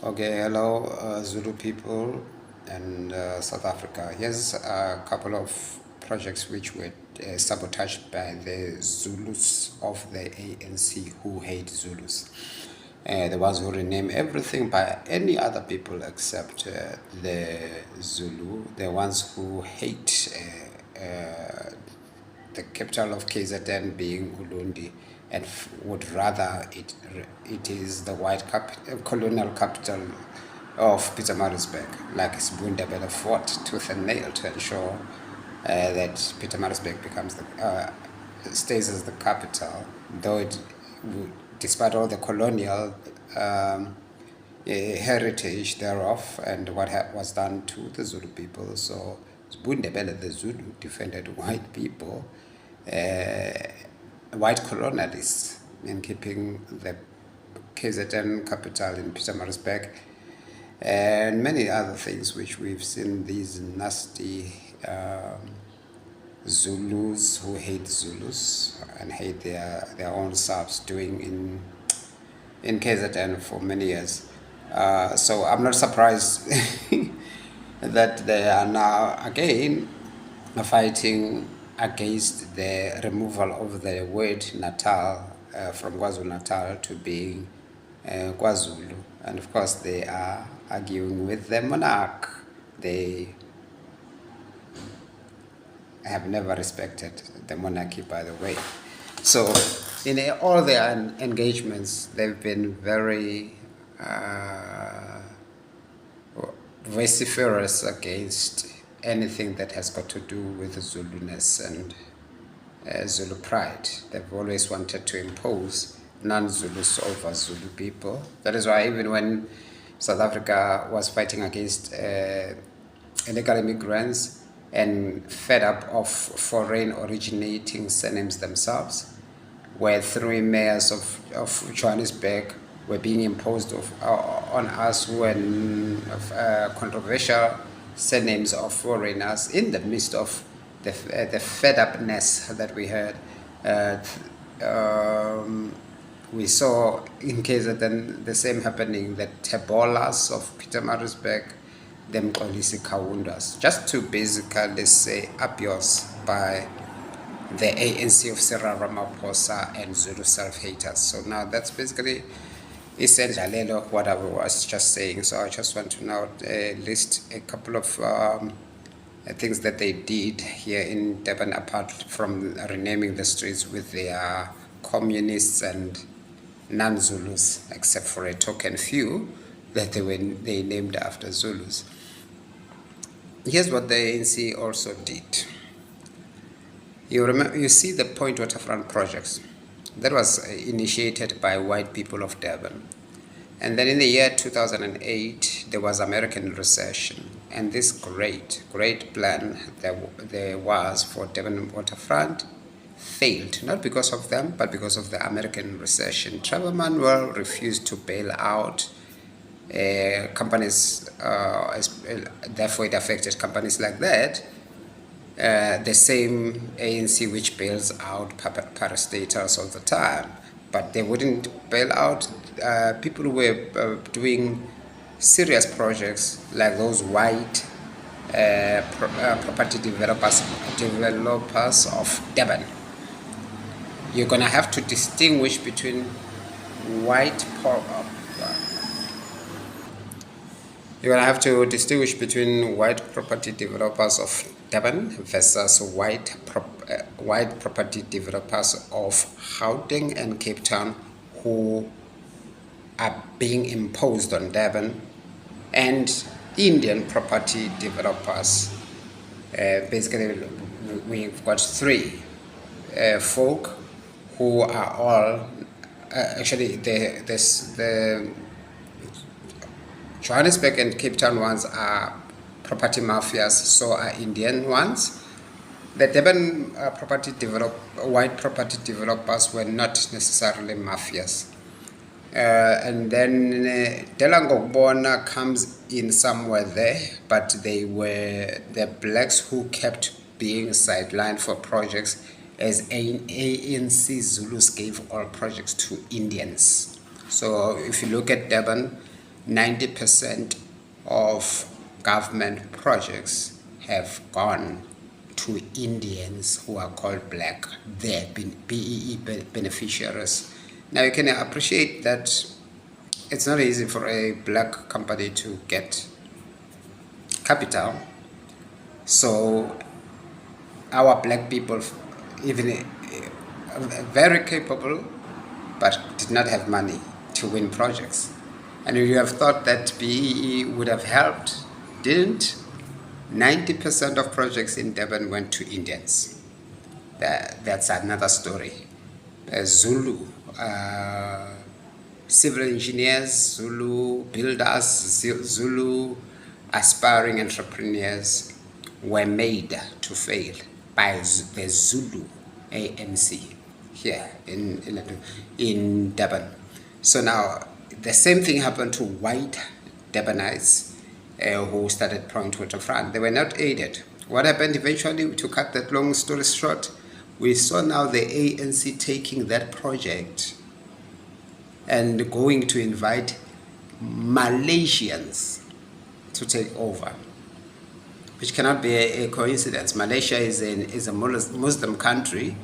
Okay, hello, Zulu people and South Africa. Here's a couple of projects which were sabotaged by the Zulus of the ANC who hate Zulus. The ones who rename everything by any other people except the Zulu, the ones who hate the capital of KZN being Ulundi, and would rather it is the colonial capital of Pietermaritzburg, like Sibundebele fought tooth and nail to ensure that Pietermaritzburg stays as the capital, though despite all the colonial heritage thereof and what was done to the Zulu people. So Sibundebele, the Zulu, defended white people, white colonialists, in keeping the KZN capital in Pietermaritzburg, and many other things which we've seen these nasty Zulus who hate Zulus and hate their own selves doing in KZN for many years. So I'm not surprised that they are now again fighting against the removal of the word Natal from KwaZulu-Natal to being KwaZulu. And of course they are arguing with the monarch. They have never respected the monarchy, by the way. So in all their engagements, they've been very vociferous against anything that has got to do with Zuluness and Zulu pride. They've always wanted to impose non-Zulus over Zulu people. That is why even when South Africa was fighting against illegal immigrants and fed up of foreign originating surnames themselves, where 3 mayors of Johannesburg were being imposed on us who were controversial surnames of foreigners in the midst of the fed upness that we had. We saw in KZN the same happening, the Tebolas of Pietermaritzburg, them Kolisi Kawundas, just to basically say up yours by the ANC of Cyril Ramaphosa and Zulu self-haters. So now that's basically essentially what I was just saying. So I just want to now list a couple of things that they did here in Durban, apart from renaming the streets with their communists and non-Zulus, except for a token few that they named after Zulus. Here's what the ANC also did. You see the Point Waterfront projects that was initiated by white people of Durban. And then in the year 2008, there was American recession. And this great plan there was for Durban Waterfront failed, not because of them, but because of the American recession. Trevor Manuel refused to bail out companies, therefore it affected companies like that. The same ANC which bails out parastatals all the time, but they wouldn't bail out people who were doing serious projects like those white property developers of Durban. You're gonna have to distinguish between white property developers of Durban versus white property developers of Gauteng and Cape Town who are being imposed on Durban, and Indian property developers. Basically, we've got 3 folk who are all actually the Johannesburg and Cape Town ones are property mafias, so are Indian ones. The Durban white property developers were not necessarily mafias. And then Delangobona comes in somewhere there, but they were the blacks who kept being sidelined for projects, as ANC Zulus gave all projects to Indians. So if you look at Durban, 90% of government projects have gone to Indians who are called black. They've been BEE beneficiaries. Now you can appreciate that it's not easy for a black company to get capital. So our black people, even very capable, but did not have money to win projects. And you have thought that BEE would have helped, didn't. 90% of projects in Durban went to Indians. That's another story. Zulu, civil engineers, Zulu builders, Zulu aspiring entrepreneurs were made to fail by the Zulu ANC here in Durban. So now the same thing happened to white Durbanites who started Point Waterfront. They were not aided. What happened eventually, to cut that long story short, we saw now the ANC taking that project and going to invite Malaysians to take over, which cannot be a coincidence. Malaysia is a Muslim country.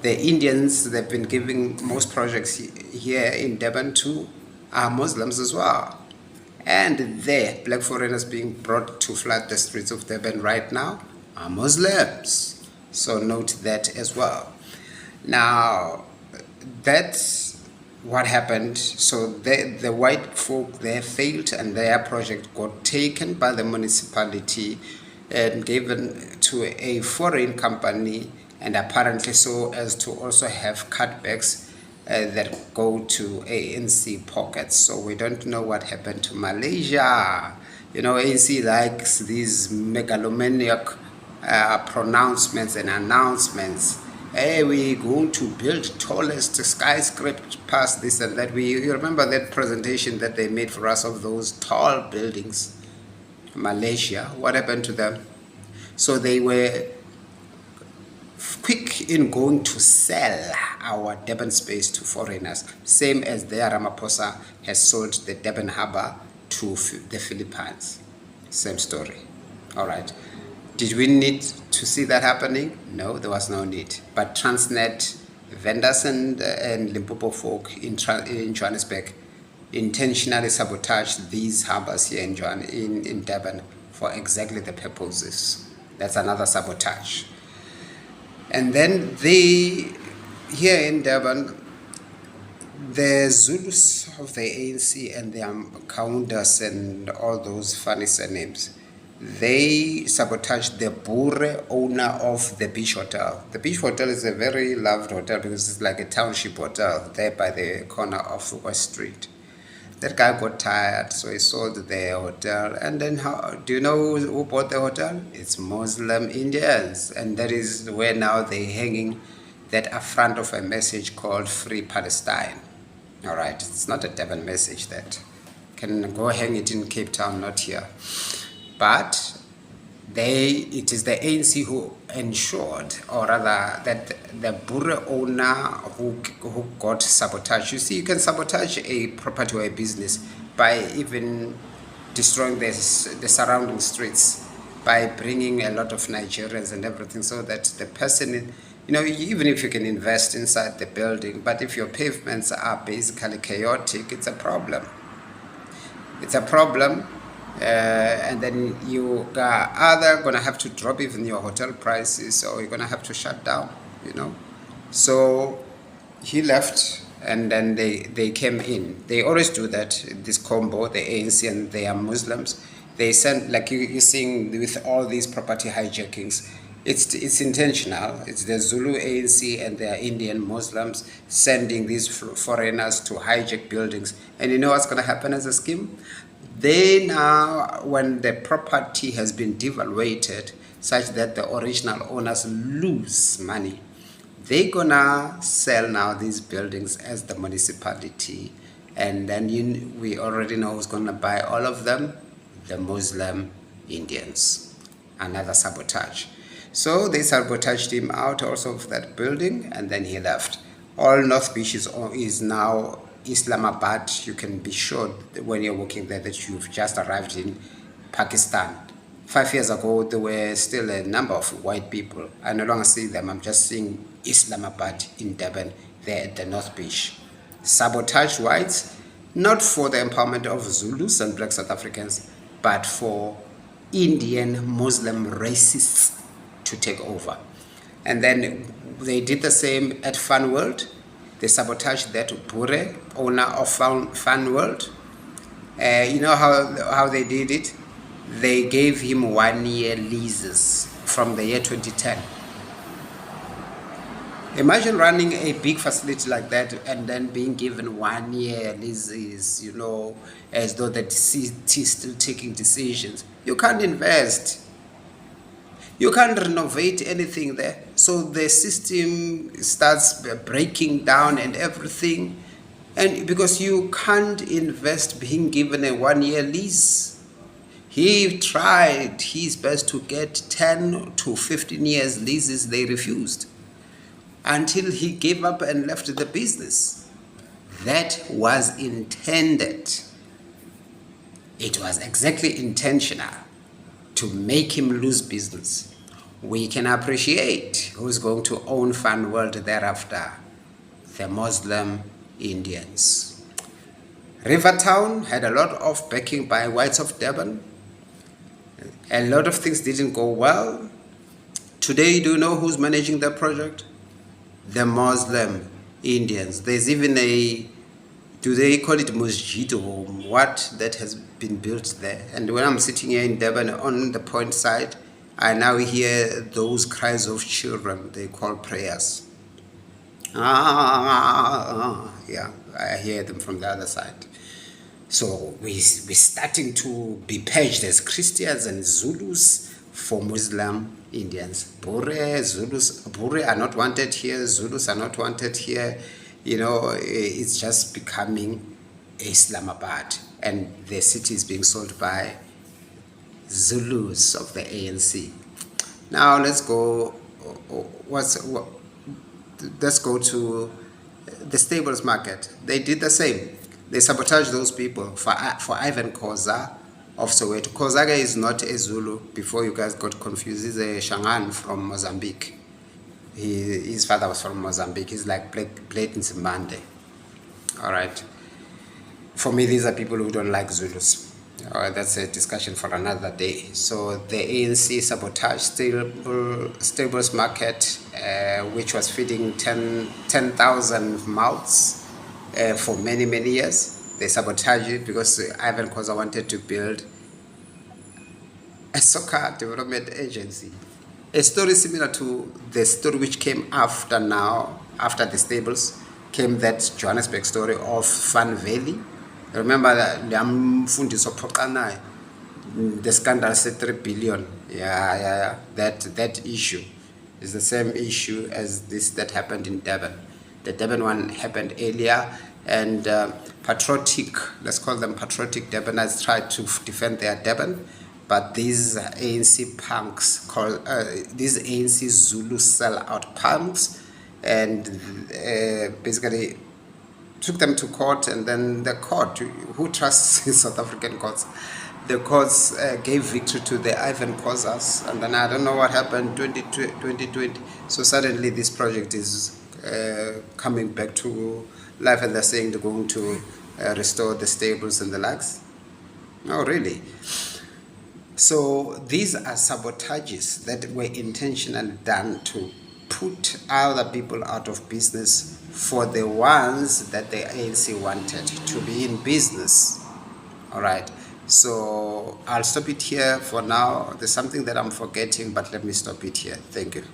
The Indians they've been giving most projects here in Durban to are Muslims as well. And the black foreigners being brought to flood the streets of Durban right now are Muslims. So note that as well. Now, that's what happened. So the white folk there failed and their project got taken by the municipality and given to a foreign company, and apparently so as to also have cutbacks that go to ANC pockets. So we don't know what happened to Malaysia. You know, ANC likes these megalomaniac pronouncements and announcements. Hey, we're going to build tallest skyscraper past this and that. You remember that presentation that they made for us of those tall buildings? Malaysia, what happened to them? So they were quick in going to sell our Durban space to foreigners, same as their Ramaphosa has sold the Durban Harbour to the Philippines. Same story. All right. Did we need to see that happening? No, there was no need. But Transnet vendors and Limpopo folk in Johannesburg intentionally sabotaged these harbours here in Durban for exactly the purposes. That's another sabotage. And then here in Durban, the Zulus of the ANC and their counters and all those funny surnames, they sabotaged the Bure owner of the Beach Hotel. The Beach Hotel is a very loved hotel because it's like a township hotel there by the corner of West Street. That guy got tired, so he sold the hotel. And then, do you know who bought the hotel? It's Muslim Indians. And that is where now they're hanging that affront of a message called Free Palestine. All right, it's not a Durban message that can go hang it in Cape Town, not here. But it is the ANC who ensured, or rather that the Bure owner who got sabotaged. You see, you can sabotage a property or a business by even destroying the surrounding streets, by bringing a lot of Nigerians and everything, so that the person, even if you can invest inside the building, but if your pavements are basically chaotic, it's a problem. It's a problem. And then you are either going to have to drop even your hotel prices, or you're going to have to shut down, So he left, and then they came in. They always do that, this combo, the ANC and they are Muslims. They send, like you're seeing with all these property hijackings, it's intentional. It's the Zulu ANC and their Indian Muslims sending these foreigners to hijack buildings. And you know what's going to happen as a scheme? They now, when the property has been devaluated such that the original owners lose money, they're gonna sell now these buildings as the municipality, and then we already know who's gonna buy all of them: the Muslim Indians. Another sabotage. So they sabotaged him out also of that building, and then he left. All North Beach is now Islamabad, you can be sure that when you're walking there that you've just arrived in Pakistan. 5 years ago, there were still a number of white people. I no longer see them. I'm just seeing Islamabad in Durban, there at the North Beach. Sabotaged whites, not for the empowerment of Zulus and black South Africans, but for Indian Muslim racists to take over. And then they did the same at Fun World. They sabotaged that Bure, owner of Fun World. You know how they did it? They gave him 1-year leases from the year 2010. Imagine running a big facility like that and then being given 1-year leases, you know, as though the city is still taking decisions. You can't invest. You can't renovate anything there. So the system starts breaking down and everything. And because you can't invest being given a 1-year lease. He tried his best to get 10 to 15 years leases. They refused until he gave up and left the business. That was intended. It was exactly intentional to make him lose business. We can appreciate who's going to own Fun World thereafter. The Muslim Indians. Rivertown had a lot of backing by whites of Durban. A lot of things didn't go well. Today, do you know who's managing the project? The Muslim Indians. There's even a, do they call it masjid or what, that has been built there. And when I'm sitting here in Durban on the point side, I now hear those cries of children. They call prayers. Yeah, I hear them from the other side. So we're starting to be paged as Christians and Zulus for Muslim Indians. Bure, Zulus, Bure are not wanted here, Zulus are not wanted here. You know, it's just becoming Islamabad, and the city is being sold by Zulus of the ANC. Now let's go, let's go to the stables market. They did the same. They sabotaged those people for Ivan Khoza of Soweto. Khozaga is not a Zulu, before you guys got confused. He's a Shangaan from Mozambique. His father was from Mozambique. He's like Blade in Zimbabwe. All right. For me, these are people who don't like Zulus. That's a discussion for another day. So the ANC sabotaged stables market, which was feeding 10,000 mouths for many years. They sabotaged it because Ivan Khoza wanted to build a soccer development agency. A story similar to the story which came after the stables, came that Johannesburg story of Van Valley. Remember that the scandal said 3 billion. Yeah. That issue is the same issue as this that happened in Durban. The Durban one happened earlier, and patriotic, let's call them patriotic Durbanites, tried to defend their Durban, but these ANC punks, these ANC Zulu sell-out punks, and basically took them to court, and then the court, who trusts South African courts, the courts gave victory to the Ivan Khozas, and then I don't know what happened 2020. So suddenly this project is coming back to life, and they're saying they're going to restore the stables and the likes. Oh, really? So these are sabotages that were intentionally done to put other people out of business for the ones that the ANC wanted to be in business. All right. So I'll stop it here for now. There's something that I'm forgetting, but let me stop it here. Thank you.